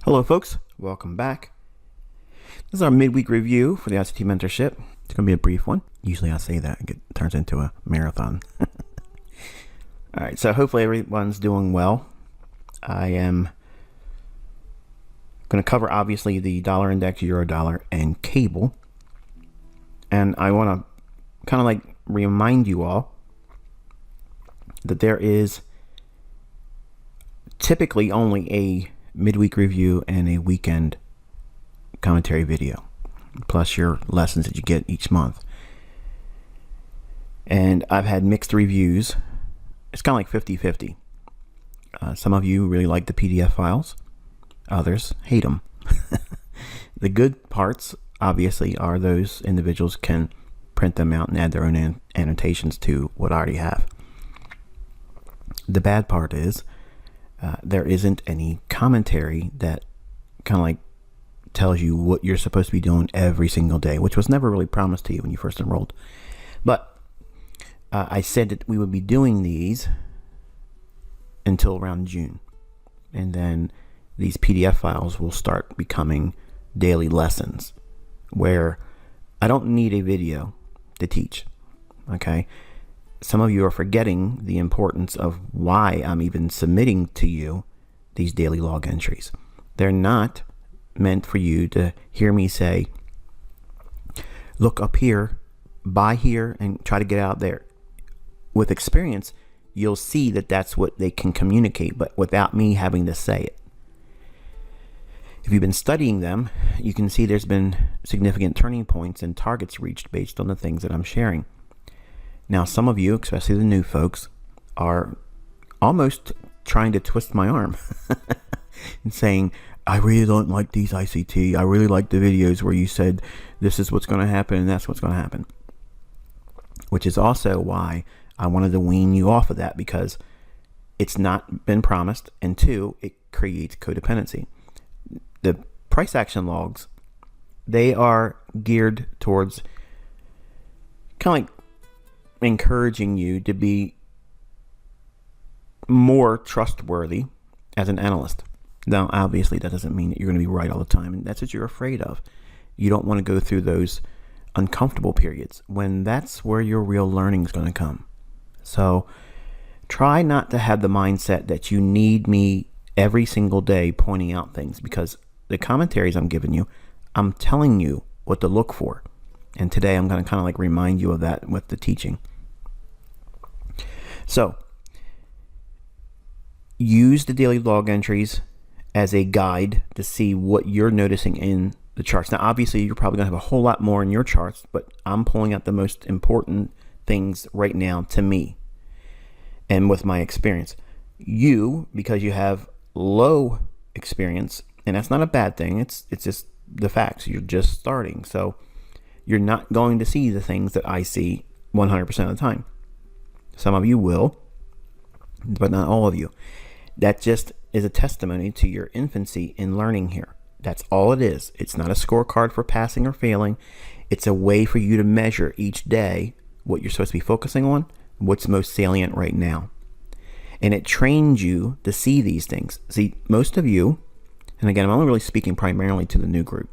Hello folks, welcome back. This is our midweek review for the ICT mentorship. It's going to be a brief one. Usually I say that and it turns into a marathon. Alright, so hopefully everyone's doing well. I am going to cover obviously the dollar index, euro dollar, and cable. And I want to kind of like remind you all that there is typically only a midweek review and a weekend commentary video, plus your lessons that you get each month. And I've had mixed reviews. It's kind of like 50-50. Some of you really like the PDF files. Others hate them. The good parts, obviously, are those individuals can print them out and add their own annotations to what I already have. The bad part is there isn't any commentary that kind of like tells you what you're supposed to be doing every single day, which was never really promised to you when you first enrolled. But I said that we would be doing these until around June. And then these PDF files will start becoming daily lessons where I don't need a video to teach. Okay. Some of you are forgetting the importance of why I'm even submitting to you these daily log entries. They're not meant for you to hear me say, look up here, buy here, and try to get out there. With experience, you'll see that that's what they can communicate, but without me having to say it. If you've been studying them, you can see there's been significant turning points and targets reached based on the things that I'm sharing. Now, some of you, especially the new folks, are almost trying to twist my arm and saying, I really don't like these ICT. I really like the videos where you said this is what's going to happen and that's what's going to happen. Which is also why I wanted to wean you off of that, because it's not been promised, and two, it creates codependency. The price action logs, they are geared towards kind of like encouraging you to be more trustworthy as an analyst. Now, obviously, that doesn't mean that you're going to be right all the time, and that's what you're afraid of. You don't want to go through those uncomfortable periods when that's where your real learning is going to come. So try not to have the mindset that you need me every single day pointing out things, because the commentaries I'm giving you, I'm telling you what to look for. And today I'm going to kind of like remind you of that with the teaching. So use the daily log entries as a guide to see what you're noticing in the charts. Now, obviously, you're probably going to have a whole lot more in your charts, but I'm pulling out the most important things right now to me and with my experience. You, because you have low experience, and that's not a bad thing. It's just the facts. You're just starting. So you're not going to see the things that I see 100% of the time. Some of you will, but not all of you. That just is a testimony to your infancy in learning here. That's all it is. It's not a scorecard for passing or failing. It's a way for you to measure each day what you're supposed to be focusing on, what's most salient right now. And it trains you to see these things. See, most of you, and again, I'm only really speaking primarily to the new group,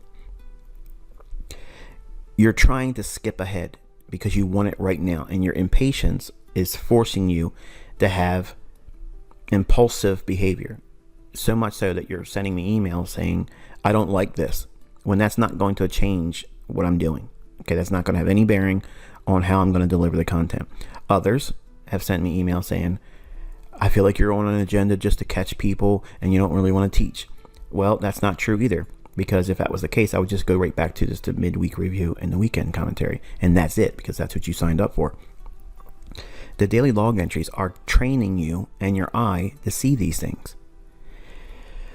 you're trying to skip ahead because you want it right now, and your impatience is forcing you to have impulsive behavior. So much so that you're sending me emails saying, I don't like this, when that's not going to change what I'm doing. Okay, that's not going to have any bearing on how I'm going to deliver the content. Others have sent me emails saying, I feel like you're on an agenda just to catch people and you don't really want to teach. Well, that's not true either, because if that was the case, I would just go right back to just the midweek review and the weekend commentary, and that's it, because that's what you signed up for. The daily log entries are training you and your eye to see these things.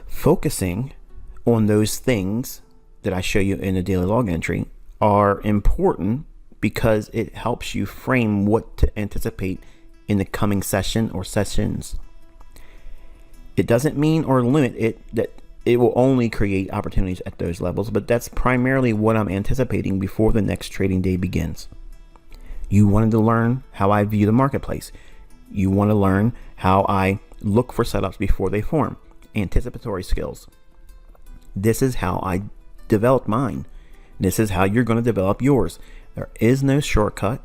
Focusing on those things that I show you in the daily log entry are important because it helps you frame what to anticipate in the coming session or sessions. It doesn't mean or limit it that it will only create opportunities at those levels, but that's primarily what I'm anticipating before the next trading day begins. You wanted to learn how I view the marketplace. You want to learn how I look for setups before they form. Anticipatory skills. This is how I developed mine. This is how you're going to develop yours. There is no shortcut.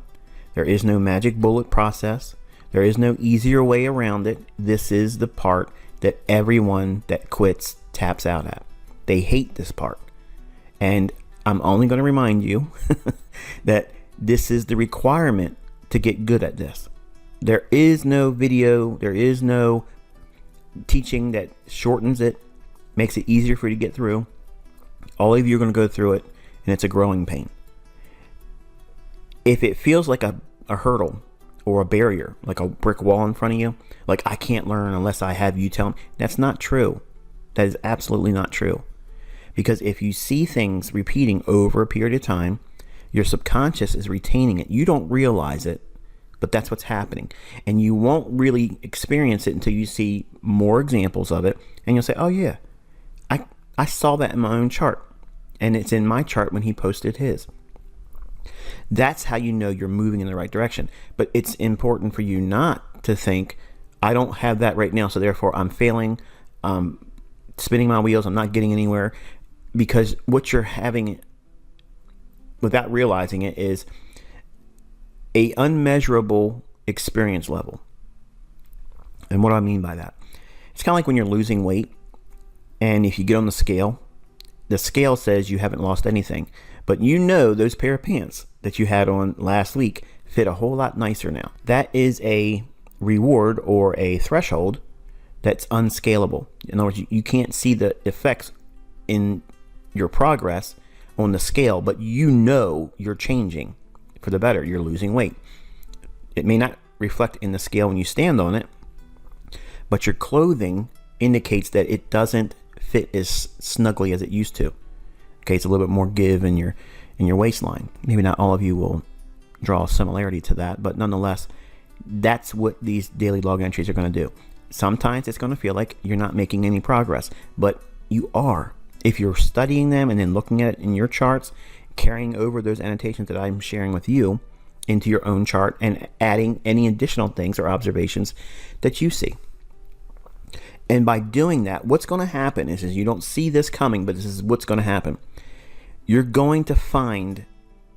There is no magic bullet process. There is no easier way around it. This is the part that everyone that quits taps out at. They hate this part. And I'm only going to remind you that this is the requirement to get good at this. There is no video. There is no teaching that shortens it, makes it easier for you to get through. All of you are going to go through it, and it's a growing pain. If it feels like a hurdle or a barrier, like a brick wall in front of you, like I can't learn unless I have you tell me, that's not true. That is absolutely not true. Because if you see things repeating over a period of time, your subconscious is retaining it. You don't realize it, but that's what's happening. And you won't really experience it until you see more examples of it. And you'll say, oh yeah, I saw that in my own chart. And it's in my chart when he posted his. That's how you know you're moving in the right direction. But it's important for you not to think, I don't have that right now, so therefore I'm failing, spinning my wheels, I'm not getting anywhere. Because what you're having, without realizing it, is a unmeasurable experience level. And what do I mean by that? It's kind of like when you're losing weight, and if you get on the scale says you haven't lost anything. But you know those pair of pants that you had on last week fit a whole lot nicer now. That is a reward or a threshold that's unscalable. In other words, you can't see the effects in your progress on the scale, but you know you're changing for the better. You're losing weight. It may not reflect in the scale when you stand on it, but your clothing indicates that it doesn't fit as snugly as it used to. Okay, it's a little bit more give in your waistline. Maybe not all of you will draw a similarity to that, but nonetheless, that's what these daily log entries are going to do. Sometimes it's going to feel like you're not making any progress, but you are. If you're studying them and then looking at it in your charts, carrying over those annotations that I'm sharing with you into your own chart and adding any additional things or observations that you see. And by doing that, what's going to happen is you don't see this coming, but this is what's going to happen. You're going to find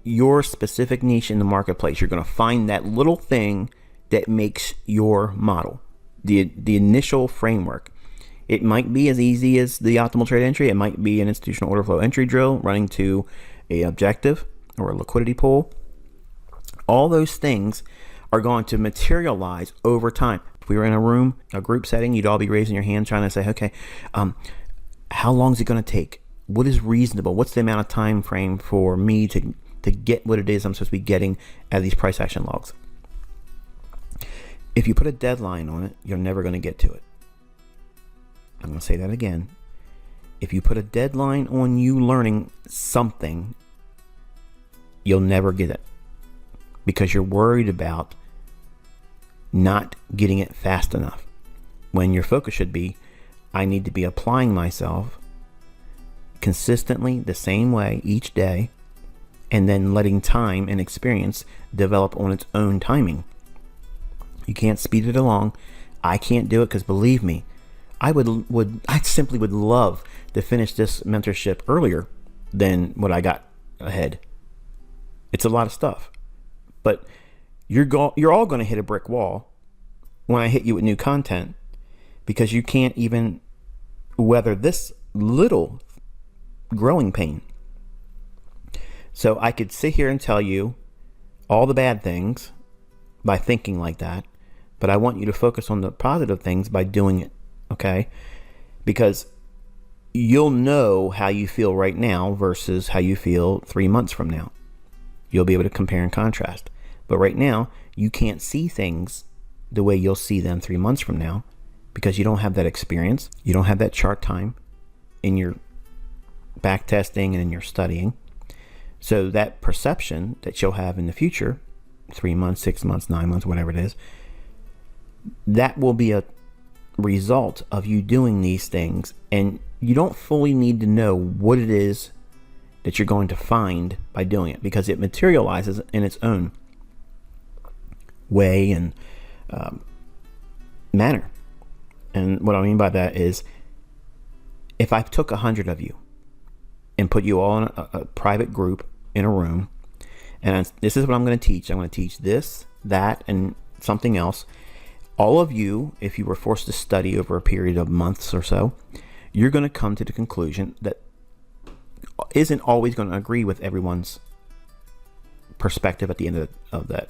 your specific niche in the marketplace. You're going to find that little thing that makes your model, the initial framework. It might be as easy as the optimal trade entry. It might be an institutional order flow entry drill running to a objective or a liquidity pool. All those things are going to materialize over time. If we were in a room, a group setting, you'd all be raising your hand trying to say, okay, how long is it going to take? What is reasonable? What's the amount of time frame for me to get what it is I'm supposed to be getting out of these price action logs? If you put a deadline on it, you're never going to get to it. I'm going to say that again. If you put a deadline on you learning something, you'll never get it because you're worried about not getting it fast enough. When your focus should be, I need to be applying myself consistently the same way each day, and then letting time and experience develop on its own timing. You can't speed it along. I can't do it because believe me, I simply would love to finish this mentorship earlier than what I got ahead. It's a lot of stuff, but you're all going to hit a brick wall when I hit you with new content because you can't even weather this little growing pain. So I could sit here and tell you all the bad things by thinking like that, but I want you to focus on the positive things by doing it. Okay? Because you'll know how you feel right now versus how you feel 3 months from now. You'll be able to compare and contrast. But right now, you can't see things the way you'll see them 3 months from now because you don't have that experience. You don't have that chart time in your back testing and in your studying. So that perception that you'll have in the future, 3 months, 6 months, 9 months, whatever it is, that will be a result of you doing these things. And you don't fully need to know what it is that you're going to find by doing it because it materializes in its own way and manner. And what I mean by that is if I took 100 of you and put you all in a private group in a room. And this is what I'm going to teach. I'm going to teach this, that, and something else. All of you, if you were forced to study over a period of months or so, you're going to come to the conclusion that isn't always going to agree with everyone's perspective at the end of that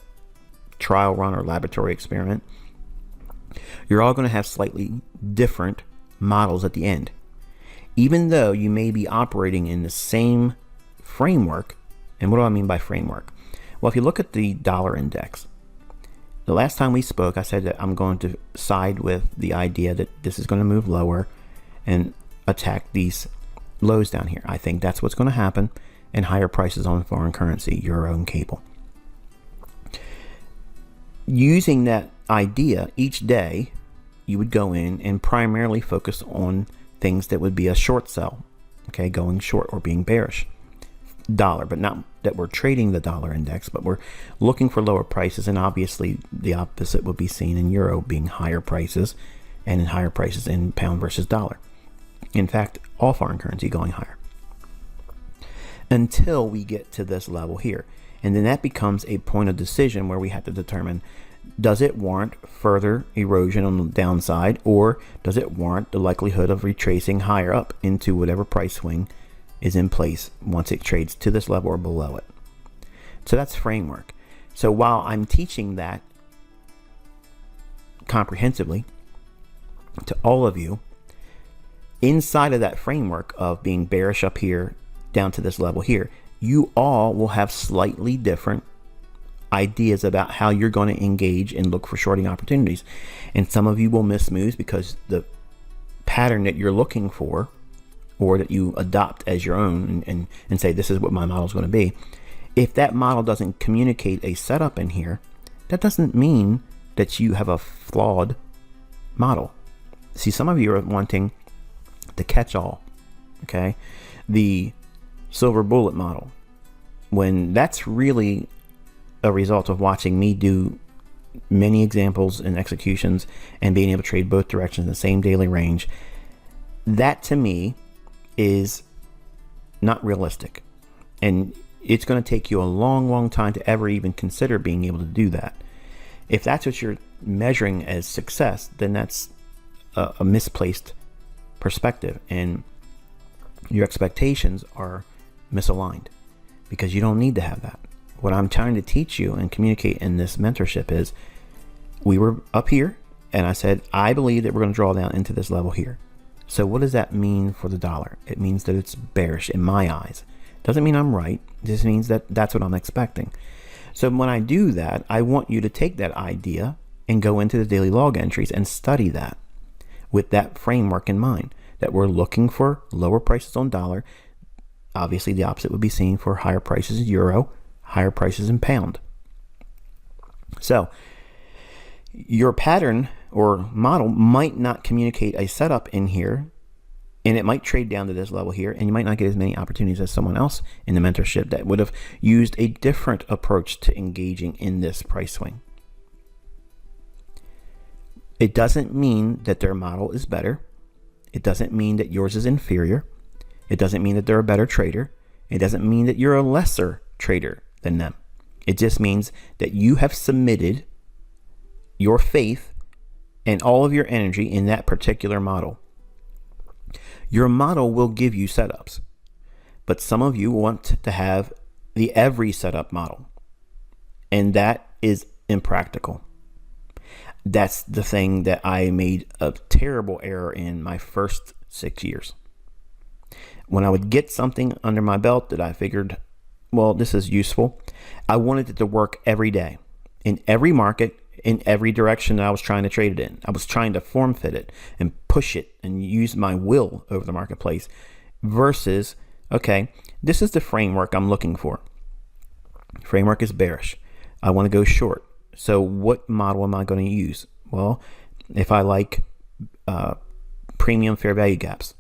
trial run or laboratory experiment. You're all going to have slightly different models at the end. Even though you may be operating in the same framework. And what do I mean by framework? Well, if you look at the dollar index, the last time we spoke, I said that I'm going to side with the idea that this is going to move lower and attack these lows down here. I think that's what's going to happen, and higher prices on foreign currency, euro and cable. Using that idea, each day you would go in and primarily focus on things that would be a short sell, okay, going short or being bearish. Dollar, but not that we're trading the dollar index, but we're looking for lower prices, and obviously the opposite would be seen in euro being higher prices, and in higher prices in pound versus dollar. In fact, all foreign currency going higher until we get to this level here, and then that becomes a point of decision where we have to determine, does it warrant further erosion on the downside, or does it warrant the likelihood of retracing higher up into whatever price swing is in place once it trades to this level or below it. So that's framework. So while I'm teaching that comprehensively to all of you, inside of that framework of being bearish up here down to this level here, you all will have slightly different ideas about how you're going to engage and look for shorting opportunities. And some of you will miss moves because the pattern that you're looking for, or that you adopt as your own and say, this is what my model is going to be. If that model doesn't communicate a setup in here, that doesn't mean that you have a flawed model. See, some of you are wanting the catch-all, okay? The silver bullet model, when that's really a result of watching me do many examples and executions and being able to trade both directions in the same daily range. That to me is not realistic, and it's going to take you a long time to ever even consider being able to do that. If that's what you're measuring as success, then that's a misplaced perspective, and your expectations are misaligned, because you don't need to have that. What I'm trying to teach you and communicate in this mentorship is, we were up here and I said, I believe that we're going to draw down into this level here. So what does that mean for the dollar? It means that it's bearish in my eyes. Doesn't mean I'm right. It just means that that's what I'm expecting. So when I do that, I want you to take that idea and go into the daily log entries and study that with that framework in mind, that we're looking for lower prices on dollar. Obviously, the opposite would be seen for higher prices in euro, higher prices in pound. So your pattern or model might not communicate a setup in here, and it might trade down to this level here, and you might not get as many opportunities as someone else in the mentorship that would have used a different approach to engaging in this price swing. It doesn't mean that their model is better. It doesn't mean that yours is inferior. It doesn't mean that they're a better trader. It doesn't mean that you're a lesser trader than them. It just means that you have submitted your faith and all of your energy in that particular model. Your model will give you setups, but some of you want to have the every setup model, and that is impractical. That's the thing that I made a terrible error in my first 6 years. When I would get something under my belt that I figured, well, this is useful, I wanted it to work every day, in every market, in every direction that I was trying to trade it in. I was trying to form fit it and push it and use my will over the marketplace versus, okay, this is the framework I'm looking for. Framework is bearish. I want to go short. So what model am I going to use? Well, if I like premium fair value gaps,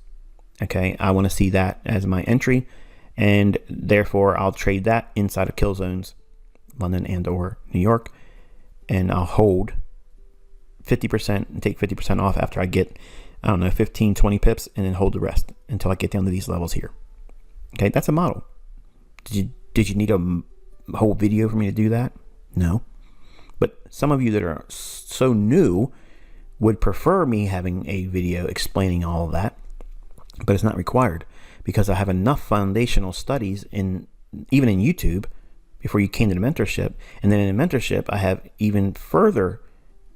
okay, I want to see that as my entry, and therefore I'll trade that inside of kill zones, London and or New York, and I'll hold 50% and take 50% off after I get, 15, 20 pips, and then hold the rest until I get down to these levels here. Okay, that's a model. Did you need a whole video for me to do that? No. But some of you that are so new would prefer me having a video explaining all of that, but it's not required because I have enough foundational studies even in YouTube before you came to the mentorship. And then in the mentorship, I have even further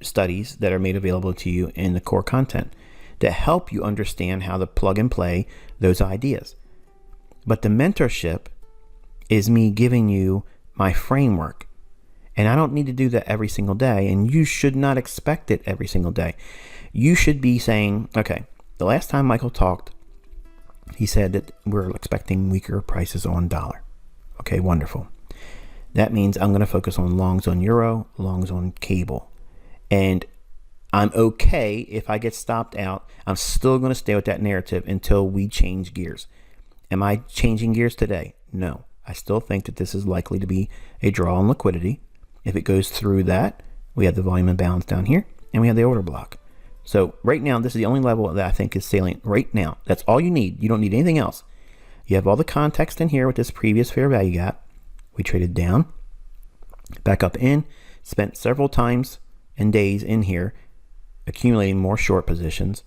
studies that are made available to you in the core content to help you understand how to plug and play those ideas. But the mentorship is me giving you my framework. And I don't need to do that every single day. And you should not expect it every single day. You should be saying, okay, the last time Michael talked, he said that we're expecting weaker prices on dollar. Okay, wonderful. That means I'm going to focus on longs on euro, longs on cable. And I'm okay if I get stopped out. I'm still going to stay with that narrative until we change gears. Am I changing gears today? No. I still think that this is likely to be a draw on liquidity. If it goes through that, we have the volume imbalance down here, and we have the order block. So right now, this is the only level that I think is salient right now. That's all you need. You don't need anything else. You have all the context in here with this previous fair value gap. We traded down, back up in, spent several times and days in here, accumulating more short positions,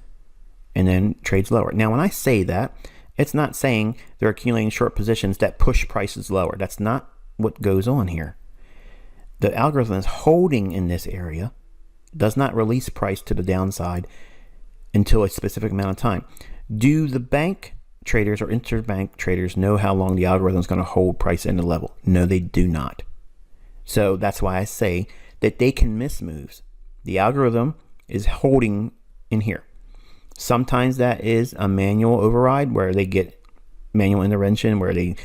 and then trades lower. Now, when I say that, it's not saying they're accumulating short positions that push prices lower. That's not what goes on here. The algorithm is holding in this area, does not release price to the downside until a specific amount of time. Do the bank traders or interbank traders know how long the algorithm is going to hold price in the level? No, they do not. So that's why I say that they can miss moves. The algorithm is holding in here. Sometimes that is a manual override where they get manual intervention, where they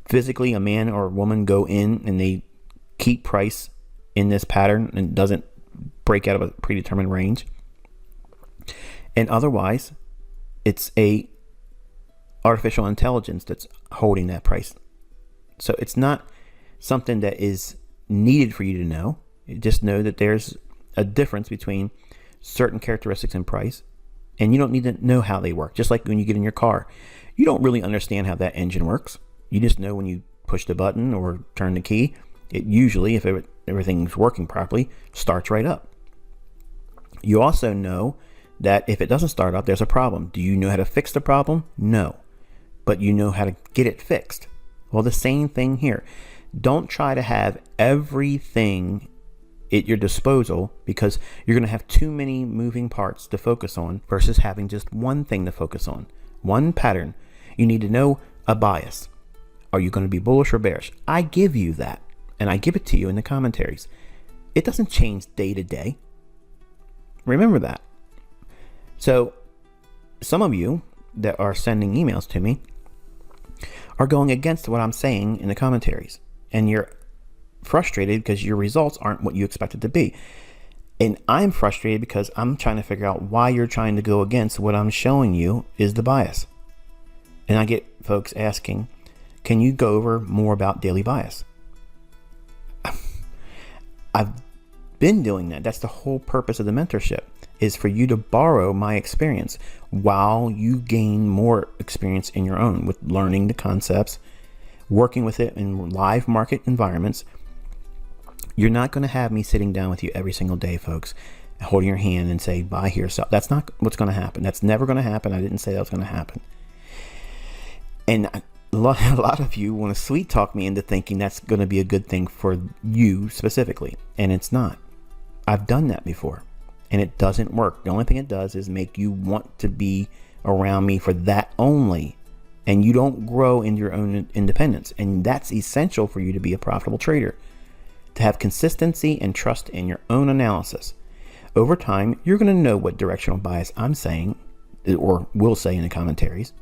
physically, a man or a woman, go in and they keep price in this pattern and doesn't break out of a predetermined range. And otherwise, it's a artificial intelligence that's holding that price. So it's not something that is needed for you to know. You just know that there's a difference between certain characteristics in price, and you don't need to know how they work. Just like when you get in your car, you don't really understand how that engine works. You just know when you push the button or turn the key, it usually, if everything's working properly, starts right up. You also know that if it doesn't start up, there's a problem. Do you know how to fix the problem? No. But you know how to get it fixed. Well, the same thing here. Don't try to have everything at your disposal, because you're going to have too many moving parts to focus on versus having just one thing to focus on. One pattern. You need to know a bias. Are you going to be bullish or bearish? I give you that, and I give it to you in the commentaries. It doesn't change day to day. Remember that. So some of you that are sending emails to me are going against what I'm saying in the commentaries, and you're frustrated because your results aren't what you expected to be. And I'm frustrated because I'm trying to figure out why you're trying to go against what I'm showing you is the bias. And I get folks asking, can you go over more about daily bias? I've been doing that. That's the whole purpose of the mentorship, is for you to borrow my experience while you gain more experience in your own with learning the concepts, working with it in live market environments. You're not going to have me sitting down with you every single day, folks, holding your hand and say, buy here, sell. That's not what's going to happen. That's never going to happen. I didn't say that was going to happen. And a lot of you want to sweet talk me into thinking that's going to be a good thing for you specifically. And it's not. I've done that before, and it doesn't work. The only thing it does is make you want to be around me for that only. And you don't grow in your own independence. And that's essential for you to be a profitable trader. To have consistency and trust in your own analysis. Over time, you're going to know what directional bias I'm saying, or will say in the commentaries.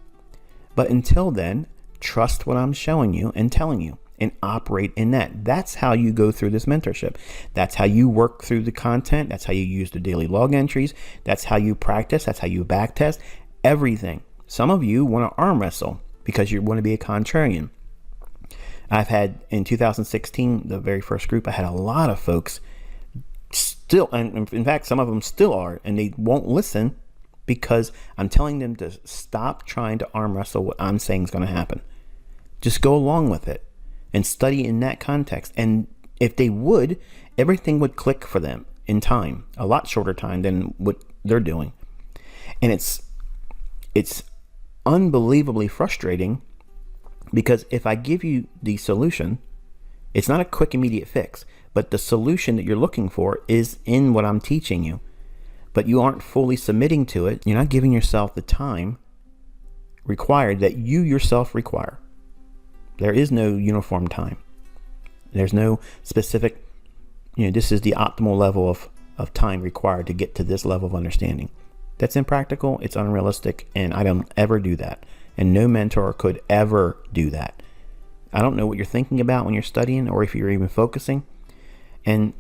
But until then, trust what I'm showing you and telling you, and operate in that. That's how you go through this mentorship. That's how you work through the content. That's how you use the daily log entries. That's how you practice. That's how you back test. Everything. Some of you want to arm wrestle because you want to be a contrarian. I've had, in 2016, the very first group, I had a lot of folks still, and in fact, some of them still are, and they won't listen because I'm telling them to stop trying to arm wrestle what I'm saying is going to happen. Just go along with it and study in that context. And if they would, everything would click for them in time, a lot shorter time than what they're doing. And it's unbelievably frustrating, because if I give you the solution, it's not a quick, immediate fix, but the solution that you're looking for is in what I'm teaching you. But you aren't fully submitting to it. You're not giving yourself the time required that you yourself require. There is no uniform time. There's no specific, this is the optimal level of time required to get to this level of understanding. That's impractical. It's unrealistic. And I don't ever do that. And no mentor could ever do that. I don't know what you're thinking about when you're studying, or if you're even focusing. And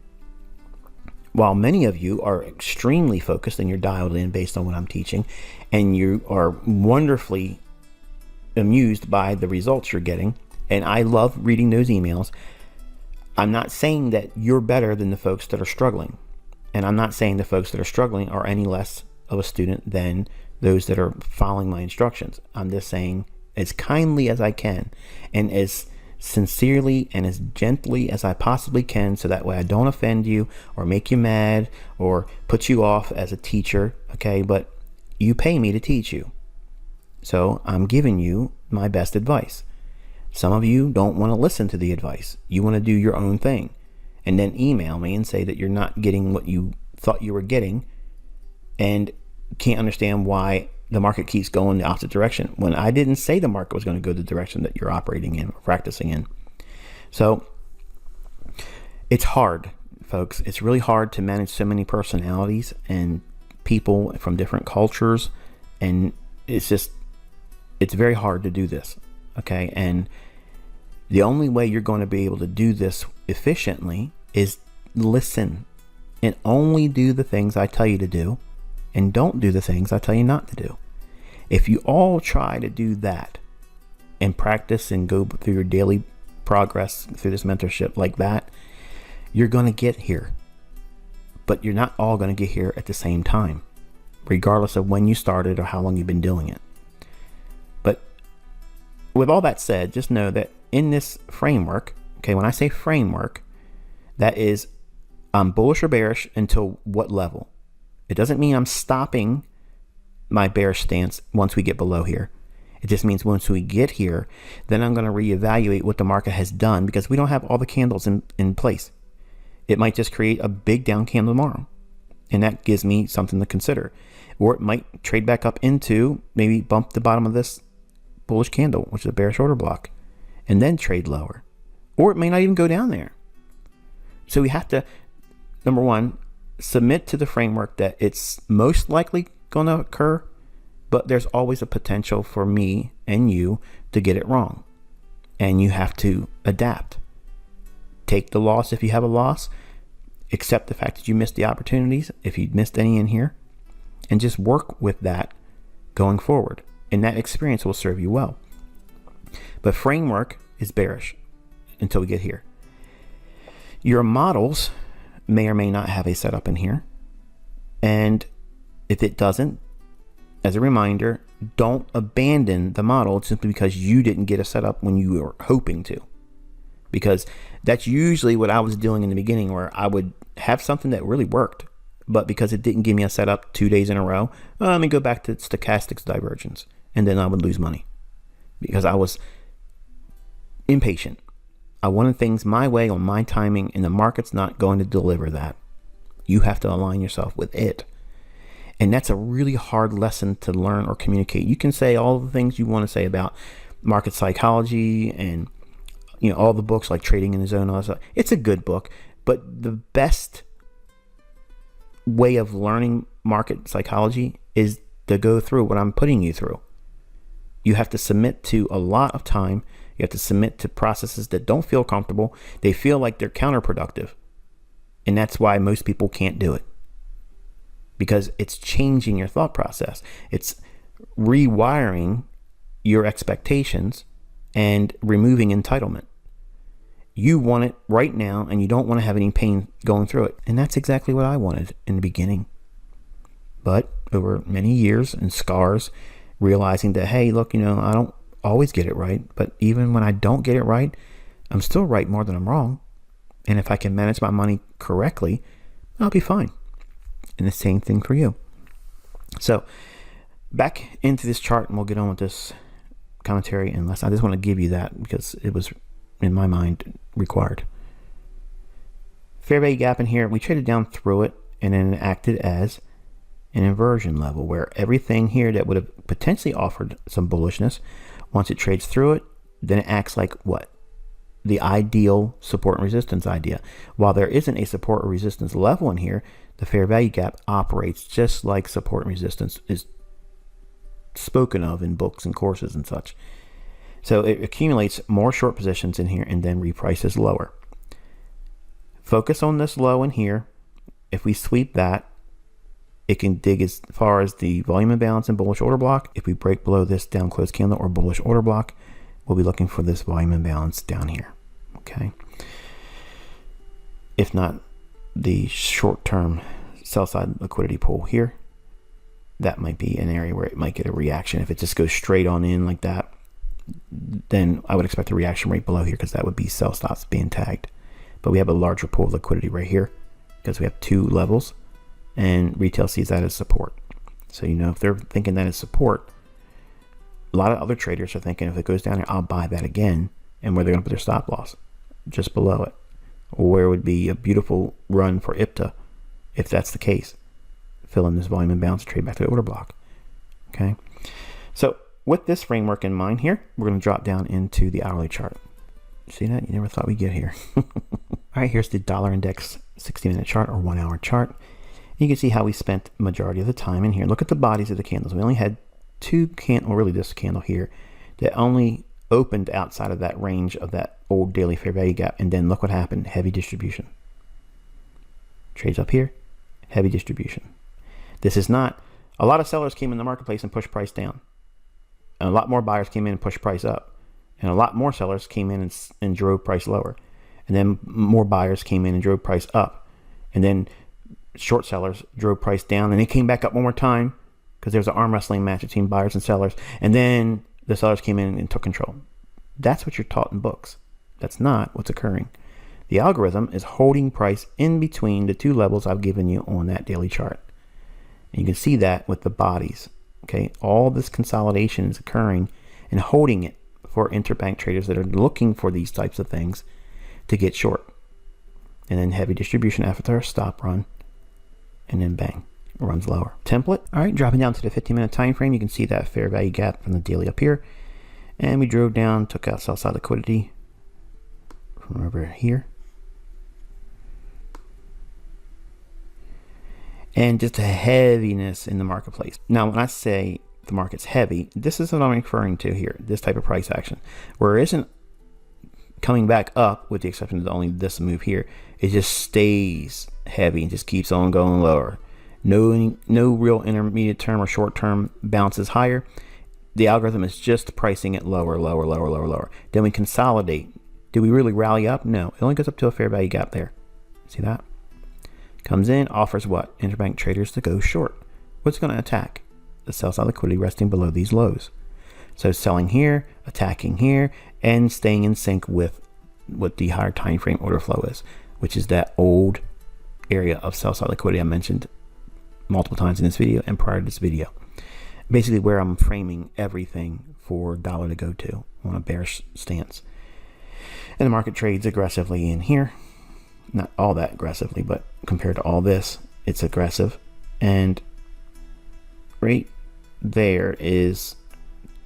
while many of you are extremely focused and you're dialed in based on what I'm teaching, and you are wonderfully amused by the results you're getting, and I love reading those emails, I'm not saying that you're better than the folks that are struggling. And I'm not saying the folks that are struggling are any less of a student than those that are following my instructions. I'm just saying, as kindly as I can and as sincerely and as gently as I possibly can, so that way I don't offend you or make you mad or put you off as a teacher, okay? But you pay me to teach you. So I'm giving you my best advice. Some of you don't want to listen to the advice. You want to do your own thing and then email me and say that you're not getting what you thought you were getting and can't understand why the market keeps going the opposite direction, when I didn't say the market was going to go the direction that you're operating in or practicing in. So it's hard, folks. It's really hard to manage so many personalities and people from different cultures. And it's very hard to do this. Okay. And the only way you're going to be able to do this efficiently is listen and only do the things I tell you to do, and don't do the things I tell you not to do. If you all try to do that and practice and go through your daily progress through this mentorship like that, you're going to get here. But you're not all going to get here at the same time, regardless of when you started or how long you've been doing it. But with all that said, just know that in this framework, okay, when I say framework, that is, I'm bullish or bearish until what level? It doesn't mean I'm stopping my bearish stance once we get below here. It just means once we get here, then I'm going to reevaluate what the market has done, because we don't have all the candles in place. It might just create a big down candle tomorrow, and that gives me something to consider. Or it might trade back up into, maybe bump the bottom of this bullish candle, which is a bearish order block, and then trade lower. Or it may not even go down there. So we have to, number one, submit to the framework that it's most likely going to occur, but there's always a potential for me and you to get it wrong. And you have to adapt. Take the loss if you have a loss. Accept the fact that you missed the opportunities, if you missed any in here, and just work with that going forward. And that experience will serve you well. But framework is bearish until we get here. Your models may or may not have a setup in here. And if it doesn't, as a reminder, don't abandon the model simply because you didn't get a setup when you were hoping to. Because that's usually what I was doing in the beginning, where I would have something that really worked, but because it didn't give me a setup 2 days in a row, let me go back to stochastics divergence. And then I would lose money because I was impatient. I wanted things my way on my timing, and the market's not going to deliver that. You have to align yourself with it. And that's a really hard lesson to learn or communicate. You can say all the things you want to say about market psychology and all the books like Trading in the Zone. All that stuff. It's a good book, but the best way of learning market psychology is to go through what I'm putting you through. You have to submit to a lot of time. You have to submit to processes that don't feel comfortable. They feel like they're counterproductive. And that's why most people can't do it. Because it's changing your thought process. It's rewiring your expectations and removing entitlement. You want it right now, and you don't want to have any pain going through it. And that's exactly what I wanted in the beginning. But over many years and scars, realizing that, hey, look, I don't always get it right, but even when I don't get it right, I'm still right more than I'm wrong. And if I can manage my money correctly, I'll be fine. And the same thing for you. So back into this chart, and we'll get on with this commentary and lesson. I just want to give you that because it was, in my mind, required. Fair value gap in here, we traded down through it, and then it acted as an inversion level where everything here that would have potentially offered some bullishness, once it trades through it, then it acts like what? The ideal support and resistance idea. While there isn't a support or resistance level in here, the fair value gap operates just like support and resistance is spoken of in books and courses and such. So it accumulates more short positions in here and then reprices lower. Focus on this low in here. If we sweep that, it can dig as far as the volume imbalance and bullish order block. If we break below this down closed candle or bullish order block, we'll be looking for this volume imbalance down here. Okay. If not the short-term sell-side liquidity pool here, that might be an area where it might get a reaction. If it just goes straight on in like that, then I would expect a reaction rate below here because that would be sell stops being tagged. But we have a larger pool of liquidity right here because we have two levels, and retail sees that as support. So, you know, if they're thinking that is support, a lot of other traders are thinking if it goes down here, I'll buy that again. And where they're going to put their stop loss? Just below it. Or where would be a beautiful run for IPTA if that's the case. Fill in this volume imbalance, trade back to the order block. Okay. So with this framework in mind here, we're going to drop down into the hourly chart. See that? You never thought we'd get here. All right, here's the dollar index 60-minute chart or 1 hour chart. You can see how we spent the majority of the time in here. Look at the bodies of the candles. We only had two candles, or really this candle here, that only opened outside of that range of that old daily fair value gap. And then look what happened. Heavy distribution. Trades up here. Heavy distribution. This is not, a lot of sellers came in the marketplace and pushed price down. And a lot more buyers came in and pushed price up. And a lot more sellers came in and drove price lower. And then more buyers came in and drove price up. And then short sellers drove price down, and they came back up one more time because there was an arm wrestling match between buyers and sellers. And then the sellers came in and took control. That's what you're taught in books. That's not what's occurring. The algorithm is holding price in between the two levels I've given you on that daily chart. And you can see that with the bodies. Okay, all this consolidation is occurring and holding it for interbank traders that are looking for these types of things to get short. And then heavy distribution after a stop run, and then bang, runs lower. Template. All right, dropping down to the 15-minute time frame, you can see that fair value gap from the daily up here. And we drove down, took out sell side liquidity from over here. And just a heaviness in the marketplace. Now, when I say the market's heavy, this is what I'm referring to here, this type of price action, where it isn't coming back up, with the exception of only this move here. It just stays heavy and just keeps on going lower. No real intermediate term or short term bounces higher. The algorithm is just pricing it lower, lower, lower, lower, lower. Then we consolidate. Do we really rally up? No, it only goes up to a fair value gap there. See that? Comes in, offers what? Interbank traders to go short. What's going to attack? The sell side liquidity resting below these lows. So selling here, attacking here, and staying in sync with what the higher time frame order flow is, which is that old area of sell side liquidity I mentioned multiple times in this video and prior to this video. Basically where I'm framing everything for dollar to go to on a bearish stance. And the market trades aggressively in here. Not all that aggressively, but compared to all this, it's aggressive. And right there is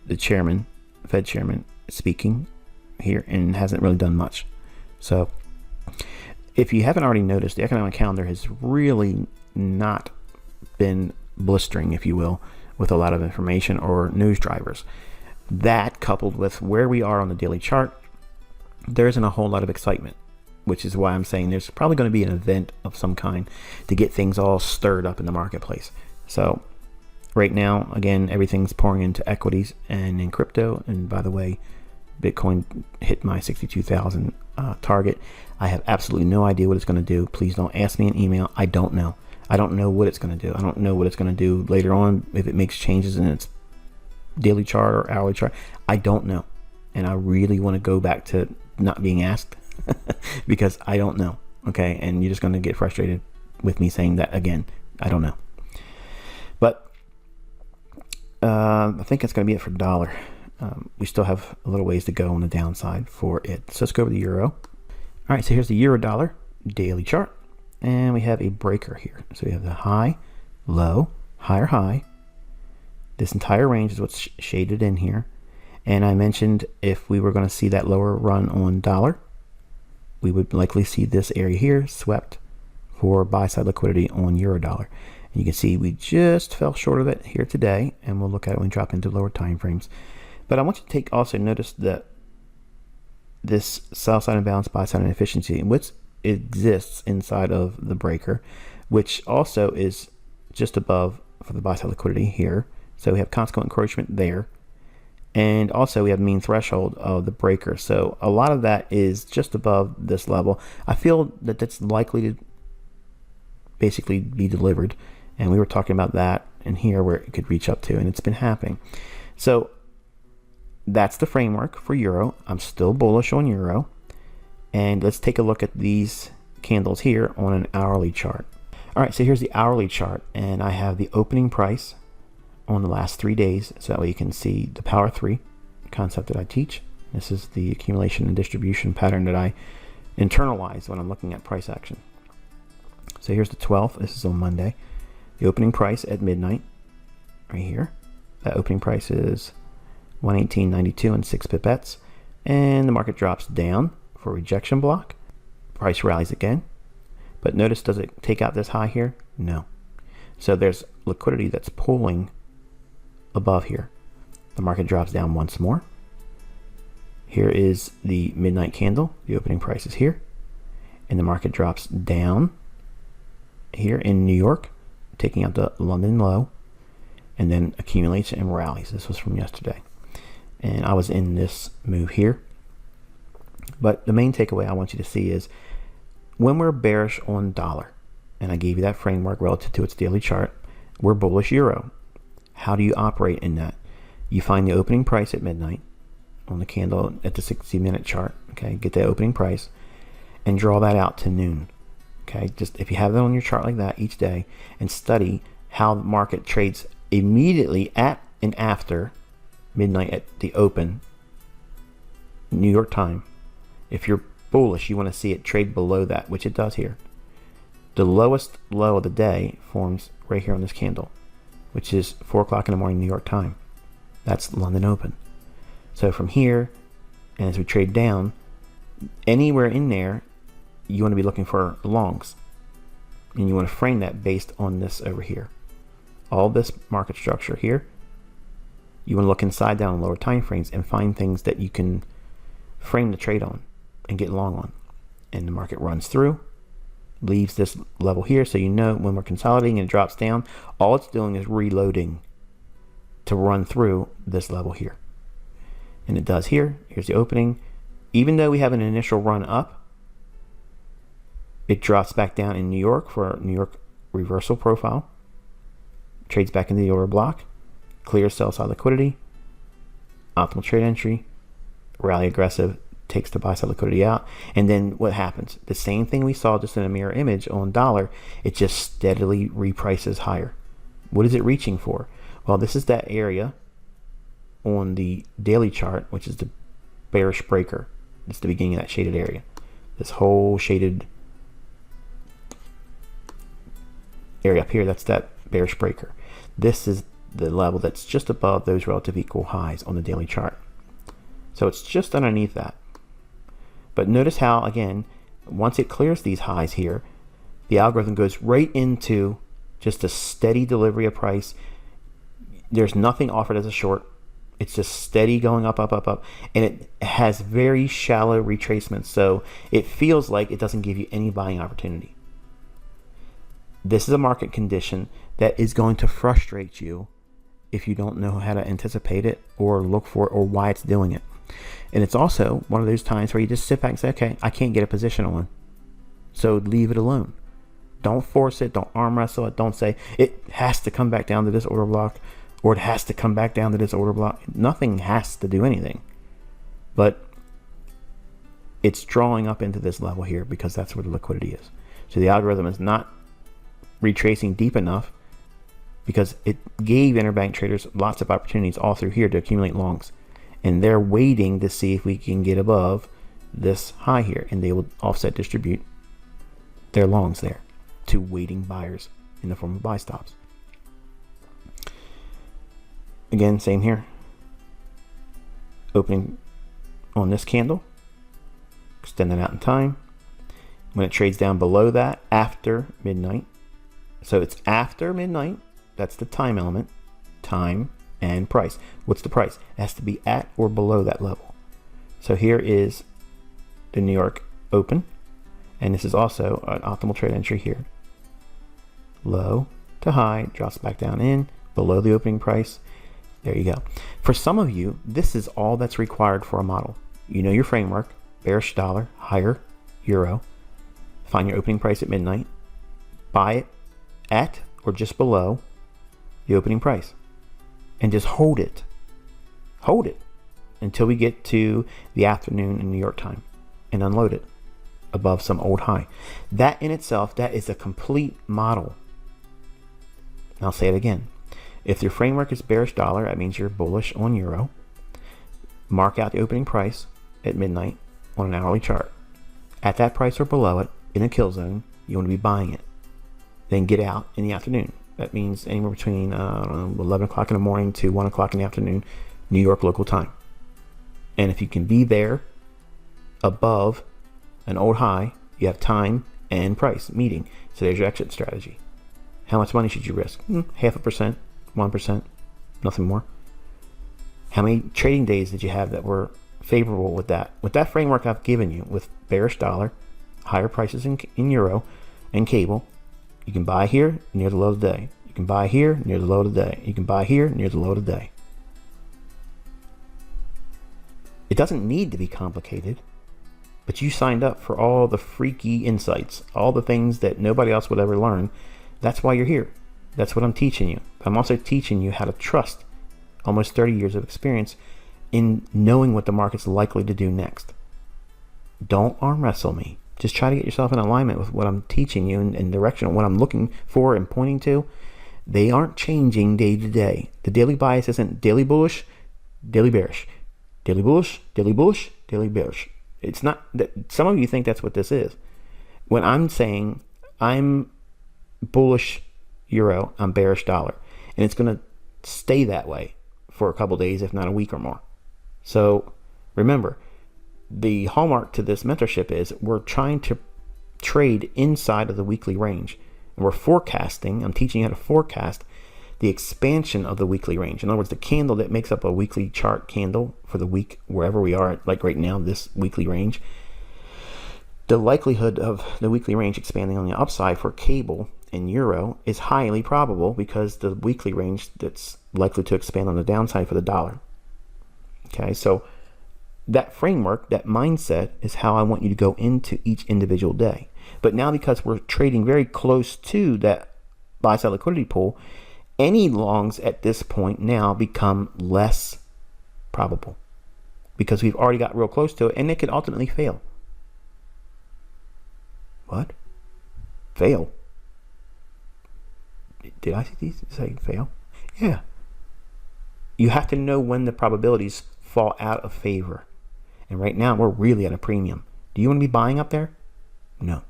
the chairman, Fed chairman, speaking here and hasn't really done much. So if you haven't already noticed, the economic calendar has really not been blistering, if you will, with a lot of information or news drivers. That coupled with where we are on the daily chart, there isn't a whole lot of excitement, which is why I'm saying there's probably going to be an event of some kind to get things all stirred up in the marketplace. So right now, again, everything's pouring into equities and in crypto. And by the way, Bitcoin hit my 62,000 target. I have absolutely no idea what it's going to do. Please don't ask me an email. I don't know. I don't know what it's going to do. I don't know what it's going to do later on if it makes changes in its daily chart or hourly chart? I don't know. And I really want to go back to not being asked because I don't know. Okay. And you're just going to get frustrated with me saying that again. I don't know. But I think that's going to be it for dollar. We still have a little ways to go on the downside for it. So let's go over the euro. All right, so here's the euro dollar daily chart. And we have a breaker here. So we have the high, low, higher high. This entire range is what's shaded in here. And I mentioned if we were going to see that lower run on dollar, we would likely see this area here swept for buy side liquidity on euro dollar. And you can see we just fell short of it here today, and we'll look at it when we drop into lower time frames. But I want you to take also notice that this sell side imbalance, buy side inefficiency, which exists inside of the breaker, which also is just above for the buy side liquidity here. So we have consequent encroachment there. And also we have mean threshold of the breaker. So a lot of that is just above this level. I feel that that's likely to basically be delivered. And we were talking about that in here where it could reach up to, and it's been happening. So that's the framework for euro. I'm still bullish on euro. And let's take a look at these candles here on an hourly chart. All right, so here's the hourly chart, and I have the opening price on the last 3 days, so that way you can see the power 3 concept that I teach. This is the accumulation and distribution pattern that I internalize when I'm looking at price action. So here's the 12th. This is on Monday. The opening price at midnight, right here. That opening price is 118.92 and 6 pipettes, and the market drops down for rejection block. Price rallies again, but notice, does it take out this high here? No. So there's liquidity that's pulling above here. The market drops down once more. Here is the midnight candle. The opening price is here, and the market drops down here in New York, taking out the London low, and then accumulates and rallies. This was from yesterday, and I was in this move here. But the main takeaway I want you to see is when we're bearish on dollar, and I gave you that framework relative to its daily chart, we're bullish euro. How do you operate in that? You find the opening price at midnight on the candle at the 60-minute chart. Okay, get the opening price and draw that out to noon. Okay, just if you have that on your chart like that each day, and study how the market trades immediately at and after midnight at the open New York time. If you're bullish, you want to see it trade below that, which it does here. The lowest low of the day forms right here on this candle, which is 4 o'clock in the morning New York time. That's London open. So from here, and as we trade down, anywhere in there, you want to be looking for longs. And you want to frame that based on this over here. All this market structure here, you want to look inside down on lower time frames and find things that you can frame the trade on and get long on. And the market runs through, leaves this level here, so you know when we're consolidating and it drops down, all it's doing is reloading to run through this level here. And it does here. Here's the opening. Even though we have an initial run up, it drops back down in New York for a New York reversal profile, trades back into the order block, clears sell side liquidity, optimal trade entry, rally aggressive, takes the buy side liquidity out, and then what happens? The same thing we saw just in a mirror image on dollar, it just steadily reprices higher. What is it reaching for? Well, this is that area on the daily chart, which is the bearish breaker. It's the beginning of that shaded area. This whole shaded area up here, that's that bearish breaker. This is the level that's just above those relative equal highs on the daily chart. So it's just underneath that. But notice how, again, once it clears these highs here, the algorithm goes right into just a steady delivery of price. There's nothing offered as a short. It's just steady going up, up, up, up. And it has very shallow retracements. So it feels like it doesn't give you any buying opportunity. This is a market condition that is going to frustrate you if you don't know how to anticipate it or look for it or why it's doing it. And it's also one of those times where you just sit back and say, okay, I can't get a position on, so leave it alone. Don't force it. Don't arm wrestle it. Don't say it has to come back down to this order block or it has to come back down to this order block. Nothing has to do anything, but it's drawing up into this level here because that's where the liquidity is. So the algorithm is not retracing deep enough because it gave interbank traders lots of opportunities all through here to accumulate longs, and they're waiting to see if we can get above this high here, and they will offset distribute their longs there to waiting buyers in the form of buy stops. Again, same here. Opening on this candle, extend that out in time. When it trades down below that after midnight, so it's after midnight, that's the time element, time and price. What's the price? It has to be at or below that level. So here is the New York open, and this is also an optimal trade entry here. Low to high, drops back down in, below the opening price. There you go. For some of you, this is all that's required for a model. You know your framework, bearish dollar, higher euro. Find your opening price at midnight. Buy it at or just below the opening price. And just hold it. Hold it until we get to the afternoon in New York time and unload it above some old high. That in itself, that is a complete model. I'll say it again. If your framework is bearish dollar, that means you're bullish on euro. Mark out the opening price at midnight on an hourly chart. At that price or below it, in a kill zone, you want to be buying it. Then get out in the afternoon. That means anywhere between 11 o'clock in the morning to 1 o'clock in the afternoon, New York local time. And if you can be there above an old high, you have time and price meeting. So there's your exit strategy. How much money should you risk? 0.5%, 1%, nothing more. How many trading days did you have that were favorable with that? With that framework I've given you, with bearish dollar, higher prices in euro and cable, you can buy here near the low of the day. You can buy here near the low of the day. You can buy here near the low of the day. It doesn't need to be complicated, but you signed up for all the freaky insights, all the things that nobody else would ever learn. That's why you're here. That's what I'm teaching you. I'm also teaching you how to trust almost 30 years of experience in knowing what the market's likely to do next. Don't arm wrestle me. Just try to get yourself in alignment with what I'm teaching you and direction, what I'm looking for and pointing to. They aren't changing day to day. The daily bias isn't daily bullish, daily bearish. Daily bullish, daily bullish, daily bearish. It's not that. Some of you think that's what this is. When I'm saying I'm bullish euro, I'm bearish dollar, and it's going to stay that way for a couple days, if not a week or more. So remember, the hallmark to this mentorship is we're trying to trade inside of the weekly range, and we're forecasting. I'm teaching you how to forecast the expansion of the weekly range. In other words, the candle that makes up a weekly chart candle for the week, wherever we are, like right now, this weekly range, the likelihood of the weekly range expanding on the upside for cable and euro is highly probable because the weekly range that's likely to expand on the downside for the dollar. Okay, so that framework, that mindset is how I want you to go into each individual day. But now, because we're trading very close to that buy side liquidity pool, any longs at this point now become less probable because we've already got real close to it, and it could ultimately fail. What? Fail? Did I say fail? Yeah. You have to know when the probabilities fall out of favor. And right now, we're really at a premium. Do you want to be buying up there? No.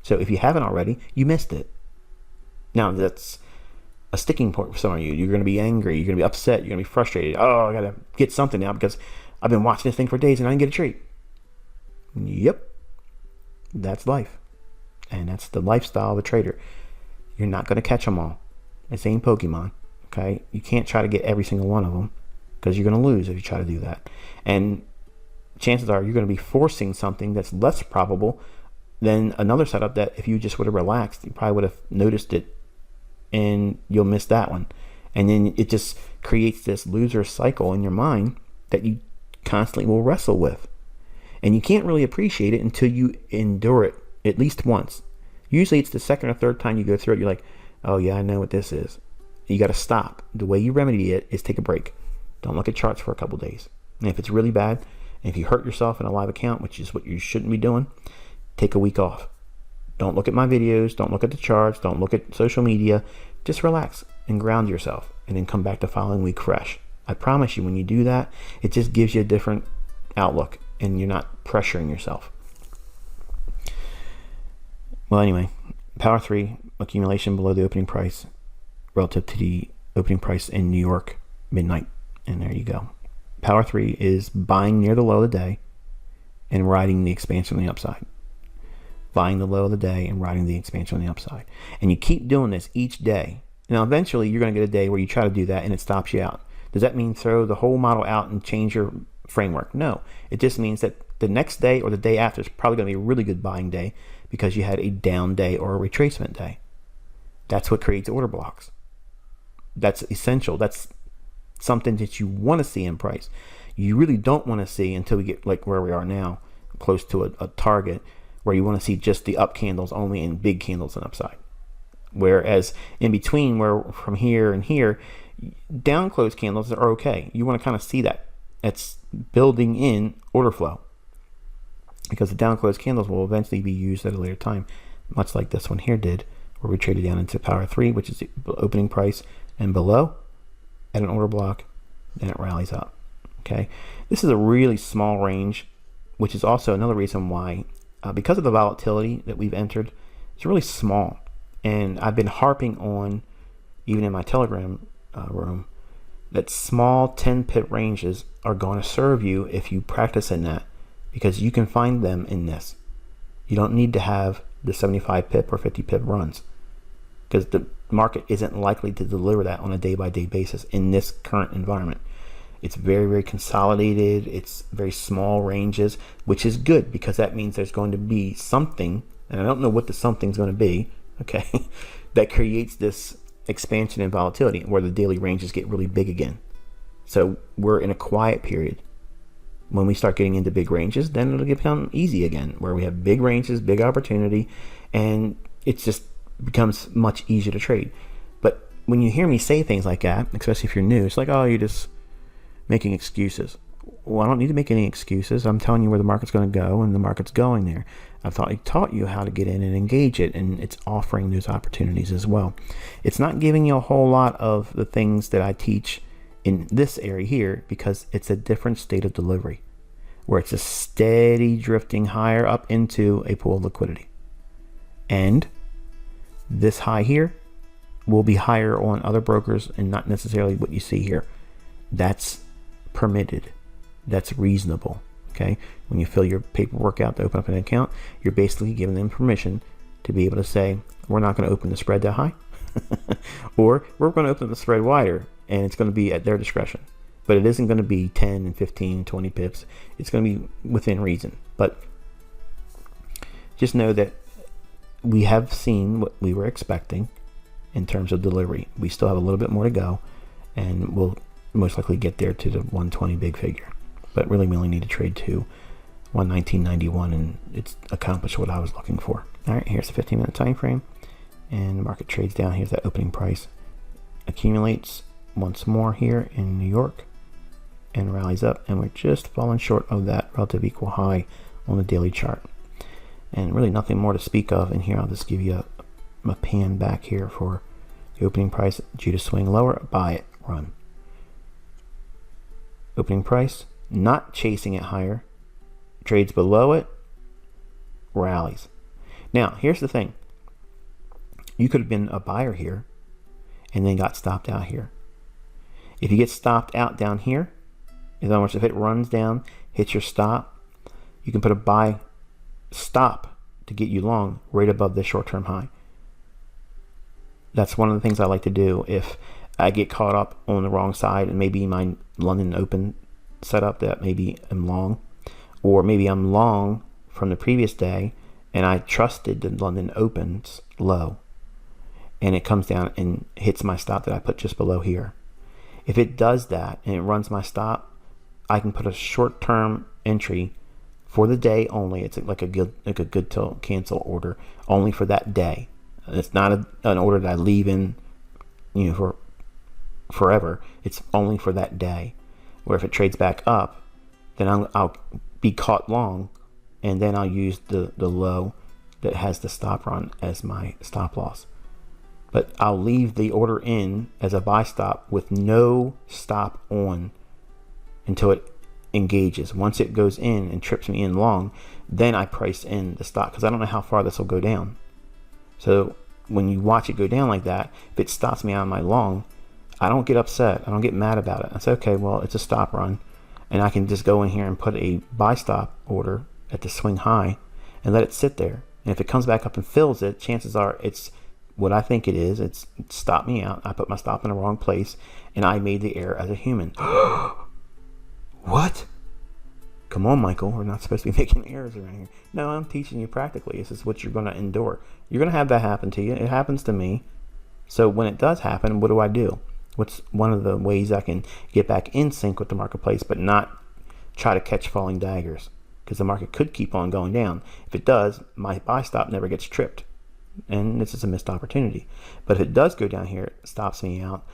So if you haven't already, you missed it. Now, that's a sticking point for some of you. You're going to be angry. You're going to be upset. You're going to be frustrated. Oh, I got to get something now because I've been watching this thing for days and I didn't get a treat. Yep. That's life. And that's the lifestyle of a trader. You're not going to catch them all. This ain't Pokemon. Okay? You can't try to get every single one of them because you're going to lose if you try to do that. And chances are you're going to be forcing something that's less probable than another setup that if you just would have relaxed, you probably would have noticed it and you'll miss that one. And then it just creates this loser cycle in your mind that you constantly will wrestle with. And you can't really appreciate it until you endure it at least once. Usually it's the second or third time you go through it, you're like, oh yeah, I know what this is. You got to stop. The way you remedy it is take a break. Don't look at charts for a couple days. And if it's really bad, and if you hurt yourself in a live account, which is what you shouldn't be doing, take a week off. Don't look at my videos. Don't look at the charts. Don't look at social media. Just relax and ground yourself, and then come back the following week fresh. I promise you, when you do that, it just gives you a different outlook, and you're not pressuring yourself. Well, anyway, Power 3, accumulation below the opening price relative to the opening price in New York midnight. And there you go. Power 3 is buying near the low of the day and riding the expansion on the upside. Buying the low of the day and riding the expansion on the upside. And you keep doing this each day. Now, eventually, you're going to get a day where you try to do that and it stops you out. Does that mean throw the whole model out and change your framework? No. It just means that the next day or the day after is probably going to be a really good buying day because you had a down day or a retracement day. That's what creates order blocks. That's essential. That's something that you want to see in price. You really don't want to see, until we get like where we are now, close to a target, where you want to see just the up candles only and big candles on upside. Whereas in between, where from here and here, down close candles are okay. You want to kind of see that. That's building in order flow, because the down close candles will eventually be used at a later time, much like this one here did, where we traded down into Power 3, which is the opening price and below at an order block, then it rallies up. Okay, this is a really small range, which is also another reason why, because of the volatility that we've entered, it's really small. And I've been harping on, even in my Telegram room, that small 10 pip ranges are going to serve you if you practice in that, because you can find them in this. You don't need to have the 75 pip or 50 pip runs, because the market isn't likely to deliver that on a day-by-day basis in this current environment. It's very, very consolidated. It's very small ranges, which is good, because that means there's going to be something, and I don't know what the something's going to be, okay, that creates this expansion and volatility where the daily ranges get really big again. So we're in a quiet period. When we start getting into big ranges, then it'll become easy again, where we have big ranges, big opportunity, and it just becomes much easier to trade. But when you hear me say things like that, especially if you're new, it's like, oh, you're just making excuses. Well, I don't need to make any excuses. I'm telling you where the market's going to go, and the market's going there. I've taught you how to get in and engage it, and it's offering those opportunities as well. It's not giving you a whole lot of the things that I teach in this area here, because it's a different state of delivery, where it's a steady drifting higher up into a pool of liquidity. And this high here will be higher on other brokers and not necessarily what you see here. That's permitted. That's reasonable. Okay, when you fill your paperwork out to open up an account, you're basically giving them permission to be able to say, we're not going to open the spread that high, or we're going to open the spread wider, and it's going to be at their discretion. But it isn't going to be 10 and 15, 20 pips. It's going to be within reason. But just know that we have seen what we were expecting in terms of delivery. We still have a little bit more to go, and we'll most likely get there to the 120 big figure. But really, we only need to trade to 119.91, and it's accomplished what I was looking for. All right, here's the 15-minute time frame, and the market trades down. Here's that opening price. Accumulates once more here in New York and rallies up, and we're just falling short of that relative equal high on the daily chart. And really nothing more to speak of in here. I'll just give you a pan back here for the opening price. Due to swing lower, buy it, run. Opening price, not chasing it higher, trades below it, rallies. Now, here's the thing. You could have been a buyer here and then got stopped out here. If you get stopped out down here, in other words, if it runs down, hits your stop, you can put a buy stop to get you long right above the short-term high. That's one of the things I like to do if I get caught up on the wrong side, and maybe my London Open setup that maybe I'm long, or maybe I'm long from the previous day and I trusted the London Open's low, and it comes down and hits my stop that I put just below here. If it does that and it runs my stop, I can put a short-term entry for the day only. It's like a good till cancel order only for that day. It's not an order that I leave in, for forever. It's only for that day. Where if it trades back up, then I'll be caught long, and then I'll use the low that has the stop run as my stop loss. But I'll leave the order in as a buy stop with no stop on until it engages. Once it goes in and trips me in long, then I price in the stop, because I don't know how far this will go down. So when you watch it go down like that, if it stops me on my long, I don't get upset. I don't get mad about it. I say, okay, well, it's a stop run, and I can just go in here and put a buy stop order at the swing high and let it sit there. And if it comes back up and fills it, chances are it's what I think it is. It's stopped me out. I put my stop in the wrong place, and I made the error as a human. What? Come on, Michael. We're not supposed to be making errors around here. No, I'm teaching you practically. This is what you're going to endure. You're going to have that happen to you. It happens to me. So when it does happen, what do? What's one of the ways I can get back in sync with the marketplace, but not try to catch falling daggers? Because the market could keep on going down. If it does, my buy stop never gets tripped, and this is a missed opportunity. But if it does go down here, it stops me out.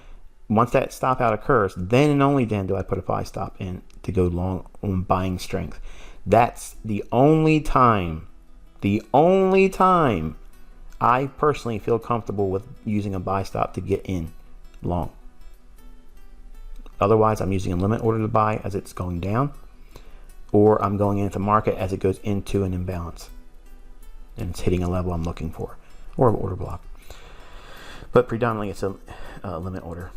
Once that stop out occurs, then and only then do I put a buy stop in to go long on buying strength. That's the only time I personally feel comfortable with using a buy stop to get in long. Otherwise, I'm using a limit order to buy as it's going down, or I'm going into market as it goes into an imbalance and it's hitting a level I'm looking for, or an order block. But predominantly it's a limit order.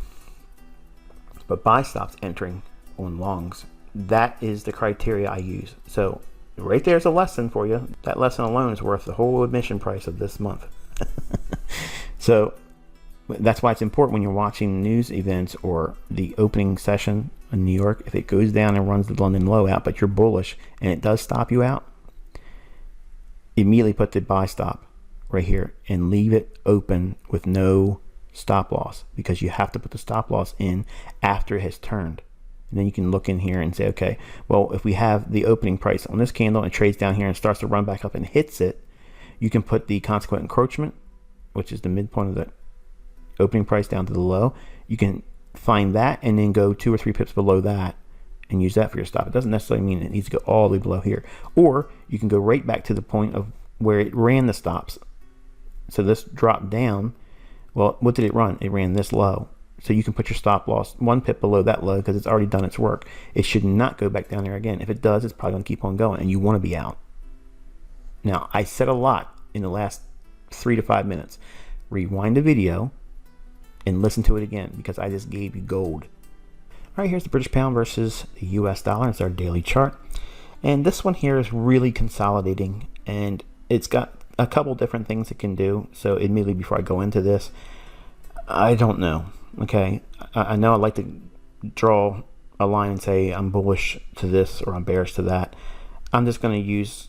But buy stops entering on longs, that is the criteria I use. So right there's a lesson for you. That lesson alone is worth the whole admission price of this month. So that's why it's important when you're watching news events or the opening session in New York, if it goes down and runs the London low out, but you're bullish and it does stop you out, immediately put the buy stop right here and leave it open with no stop loss, because you have to put the stop loss in after it has turned. And then you can look in here and say, okay, well, if we have the opening price on this candle and trades down here and starts to run back up and hits it, you can put the consequent encroachment, which is the midpoint of the opening price down to the low. You can find that and then go 2 or 3 pips below that and use that for your stop. It doesn't necessarily mean it needs to go all the way below here. Or you can go right back to the point of where it ran the stops. So this dropped down. Well, what did it run? It ran this low. So you can put your stop loss 1 pip below that low because it's already done its work. It should not go back down there again. If it does, it's probably going to keep on going, and you want to be out. Now, I said a lot in the last 3 to 5 minutes. Rewind the video and listen to it again, because I just gave you gold. All right, here's the British pound versus the US dollar. It's our daily chart. And this one here is really consolidating, and it's got a couple different things it can do. So admittedly, before I go into this, I don't know. Okay, I know I like to draw a line and say I'm bullish to this or I'm bearish to that. I'm just going to use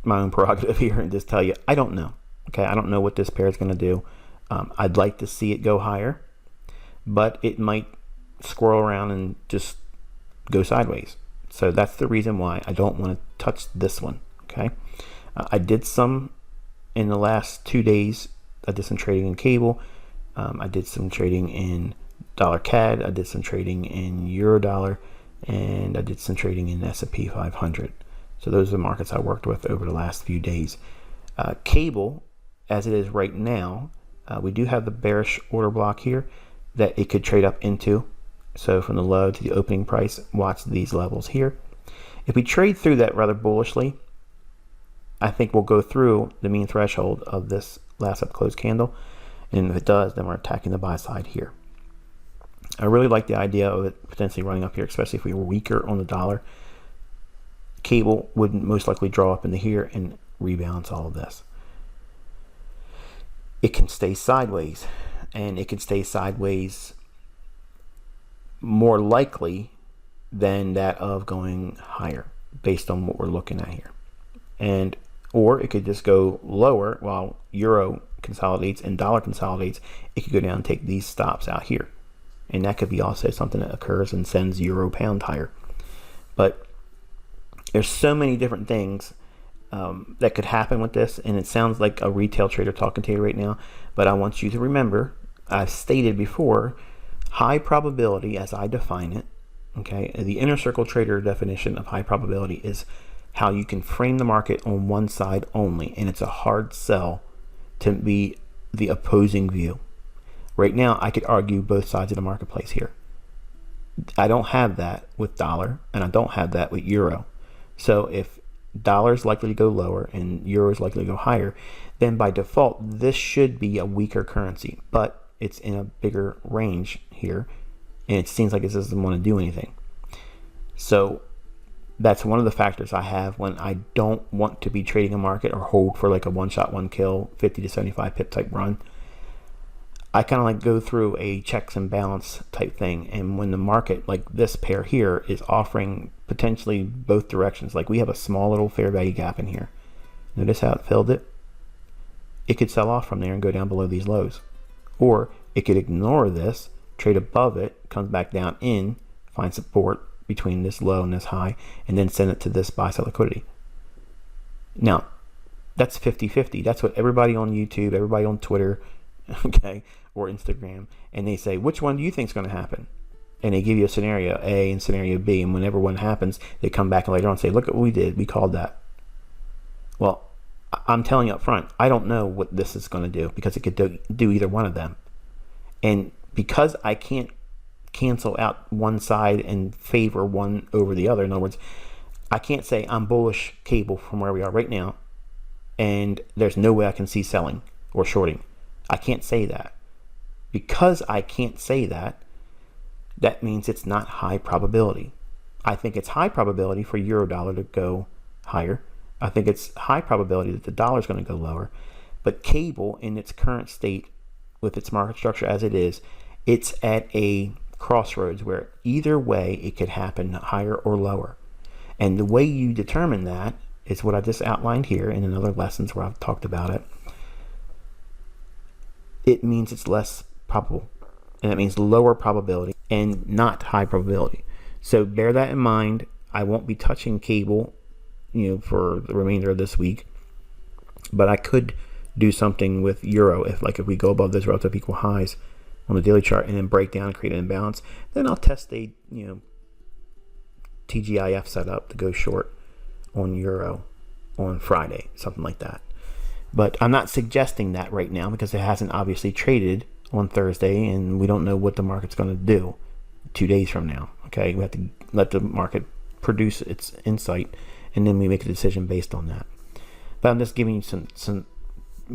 my own prerogative here and just tell you I don't know. Okay, I don't know what this pair is going to do. I'd like to see it go higher, but it might squirrel around and just go sideways. So that's the reason why I don't want to touch this one. Okay, I did some in the last 2 days. I did some trading in cable. I did some trading in dollar CAD. I did some trading in euro dollar, and I did some trading in S&P 500. So those are the markets I worked with over the last few days. Cable, as it is right now, we do have the bearish order block here that it could trade up into. So from the low to the opening price, watch these levels here. If we trade through that rather bullishly, I think we'll go through the mean threshold of this last up close candle. And if it does, then we're attacking the buy side here. I really like the idea of it potentially running up here, especially if we were weaker on the dollar. Cable would most likely draw up into here and rebalance all of this. It can stay sideways, and it can stay sideways more likely than that of going higher based on what we're looking at here. And or it could just go lower while euro consolidates and dollar consolidates. It could go down and take these stops out here, and that could be also something that occurs and sends euro pound higher. But there's so many different things that could happen with this, and it sounds like a retail trader talking to you right now, but I want you to remember, I've stated before, High probability, as I define it, okay, the inner circle trader definition of high probability is how you can frame the market on one side only, and it's a hard sell to be the opposing view. Right now, I could argue both sides of the marketplace here. I don't have that with dollar, and I don't have that with euro. So if dollar is likely to go lower and euro is likely to go higher, then by default, this should be a weaker currency, but it's in a bigger range here, and it seems like it doesn't want to do anything. So that's one of the factors I have when I don't want to be trading a market or hold for like a one shot, one kill, 50 to 75 pip type run. I kind of like go through a checks and balance type thing, and when the market, like this pair here, is offering potentially both directions, like we have a small little fair value gap in here. Notice how it filled it? It could sell off from there and go down below these lows. Or it could ignore this, trade above it, comes back down in, find support between this low and this high, and then send it to this buy sell liquidity. Now, that's 50-50. That's what everybody on YouTube, everybody on Twitter, okay, or Instagram, and they say, which one do you think is going to happen? And they give you a scenario A and scenario B, and whenever one happens, they come back later on and say, look at what we did, we called that. Well, I'm telling you up front, I don't know what this is going to do, because it could do either one of them. And because I can't cancel out one side and favor one over the other, in other words, I can't say I'm bullish cable from where we are right now, and there's no way I can see selling or shorting. I can't say that. Because I can't say that, that means it's not high probability. I think it's high probability for euro dollar to go higher. I think it's high probability that the dollar is going to go lower. But cable, in its current state, with its market structure as it is, it's at a crossroads where either way it could happen higher or lower. And the way you determine that is what I just outlined here in another lessons where I've talked about it. It means it's less probable, and that means lower probability and not high probability. So bear that in mind. I won't be touching cable, for the remainder of this week, but I could do something with euro if we go above those relative equal highs on the daily chart and then break down and create an imbalance. Then I'll test a TGIF setup to go short on euro on Friday, something like that. But I'm not suggesting that right now because it hasn't obviously traded on Thursday, and we don't know what the market's going to do 2 days from now. Okay, we have to let the market produce its insight, and then we make a decision based on that. But I'm just giving you some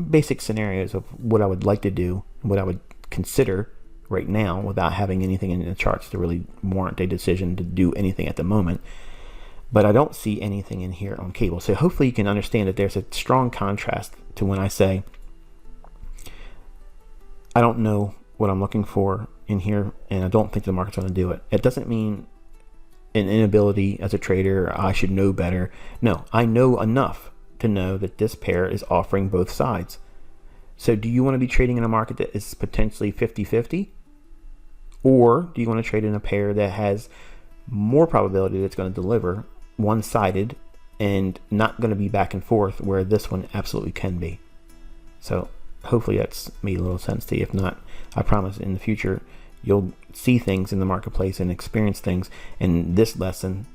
basic scenarios of what I would like to do and what I would consider right now without having anything in the charts to really warrant a decision to do anything at the moment. But I don't see anything in here on cable. So hopefully you can understand that there's a strong contrast to when I say I don't know what I'm looking for in here, and I don't think the market's going to do it. It doesn't mean an inability as a trader, I should know better. No, I know enough to know that this pair is offering both sides. So do you want to be trading in a market that is potentially 50-50? Or do you want to trade in a pair that has more probability that it's going to deliver one-sided and not going to be back and forth, where this one absolutely can be? So hopefully that's made a little sense to you. If not, I promise in the future you'll see things in the marketplace and experience things, and this lesson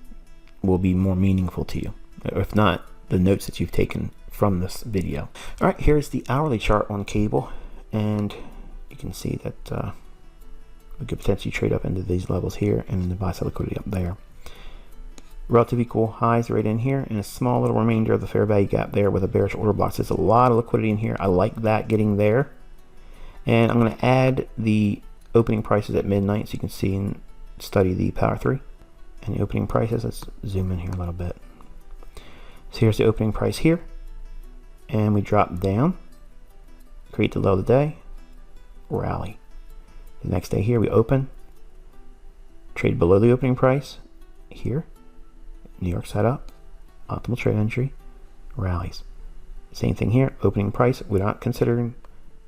will be more meaningful to you. If not, the notes that you've taken from this video. All right, here's the hourly chart on cable, and you can see that we could potentially trade up into these levels here and the buy sell liquidity up there. Relative equal highs right in here, and a small little remainder of the fair value gap there with a bearish order block. So there's a lot of liquidity in here. I like that getting there. And I'm going to add the opening prices at midnight so you can see and study the power 3. And the opening prices, let's zoom in here a little bit. So here's the opening price here. And we drop down, create the low of the day, rally. The next day here we open, trade below the opening price here, New York setup, optimal trade entry, rallies. Same thing here, opening price, we're not considering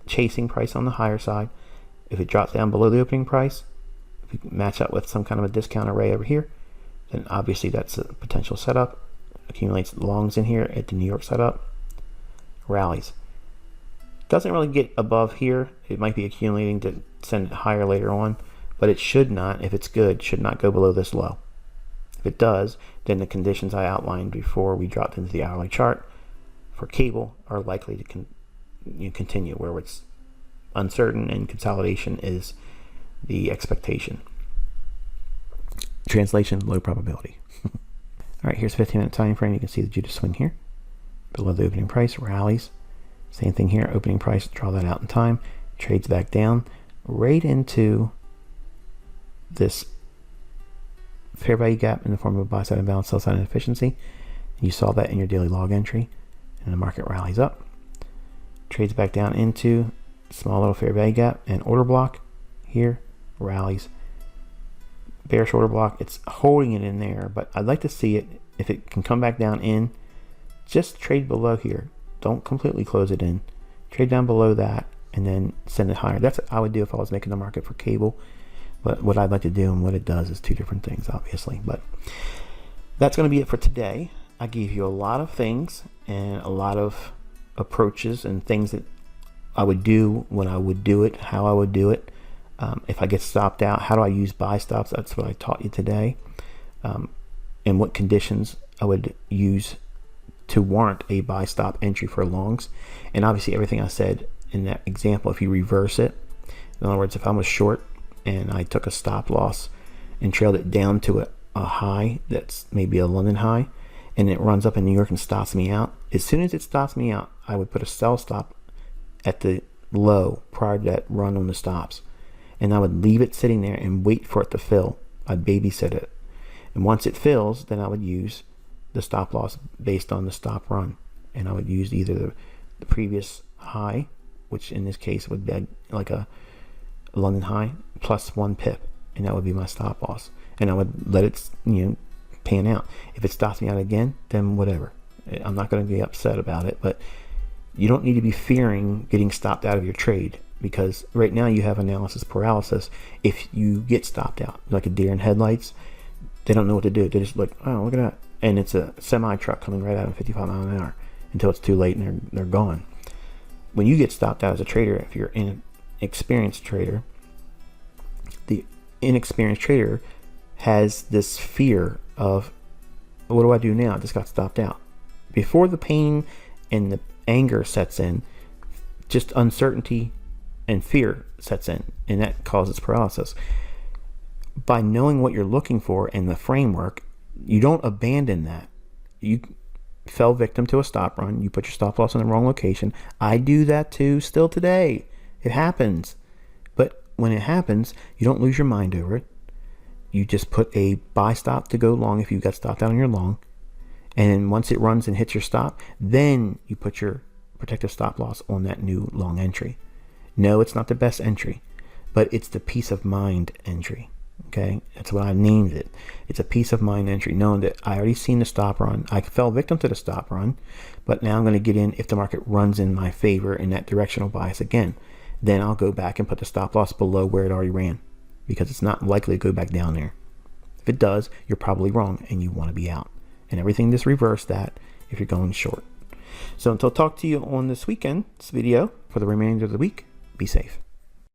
chasing price on the higher side. If it drops down below the opening price, if we match up with some kind of a discount array over here, then obviously that's a potential setup. Accumulates longs in here at the New York setup, rallies. Doesn't really get above here. It might be accumulating to send it higher later on, but it should not, if it's good, should not go below this low. If it does, then the conditions I outlined before we dropped into the hourly chart for cable are likely to continue, where it's uncertain and consolidation is the expectation. Translation, low probability. All right, here's 15-minute time frame. You can see the Judas swing here. Below the opening price, rallies. Same thing here, opening price, draw that out in time. Trades back down right into this fair value gap in the form of a buy side imbalance, sell side inefficiency. You saw that in your daily log entry, and the market rallies up. Trades back down into small little fair value gap and order block here, rallies. Bearish order block, it's holding it in there, but I'd like to see it, if it can come back down in, just trade below here. Don't completely close it in. Trade down below that and then send it higher. That's what I would do if I was making the market for cable. But what I'd like to do and what it does is two different things, obviously. But that's going to be it for today. I gave you a lot of things and a lot of approaches and things that I would do when I would do it, how I would do it. If I get stopped out, how do I use buy stops? That's what I taught you today. And what conditions I would use to warrant a buy stop entry for longs. And obviously everything I said in that example, if you reverse it, in other words, if I was short and I took a stop loss and trailed it down to a high that's maybe a London high, and it runs up in New York and stops me out, as soon as it stops me out, I would put a sell stop at the low prior to that run on the stops. And I would leave it sitting there and wait for it to fill. I'd babysit it. And once it fills, then I would use the stop loss based on the stop run. And I would use either the previous high, which in this case would be like a London high, plus 1 pip. And that would be my stop loss. And I would let it, pan out. If it stops me out again, then whatever. I'm not going to be upset about it, but you don't need to be fearing getting stopped out of your trade, because right now you have analysis paralysis. If you get stopped out, like a deer in headlights, they don't know what to do. They just like, oh, look at that. And it's a semi truck coming right out at 55 miles an hour until it's too late and they're gone. When you get stopped out as a trader, if you're an experienced trader, the inexperienced trader has this fear of, what do I do now? I just got stopped out. Before the pain and the anger sets in, just uncertainty and fear sets in, and that causes paralysis. By knowing what you're looking for in the framework, you don't abandon that. You fell victim to a stop run. You put your stop loss in the wrong location. I do that too still today. It happens. But when it happens, you don't lose your mind over it. You just put a buy stop to go long if you got stopped out on your long. And once it runs and hits your stop, then you put your protective stop loss on that new long entry. No, it's not the best entry, but it's the peace of mind entry. Okay, that's what I named it. It's a peace of mind entry, knowing that I already seen the stop run. I fell victim to the stop run, but now I'm going to get in if the market runs in my favor in that directional bias again. Then I'll go back and put the stop loss below where it already ran, because it's not likely to go back down there. If it does, you're probably wrong and you want to be out. And everything just reverse that if you're going short. So until talk to you on this weekend's video for the remainder of the week, be safe.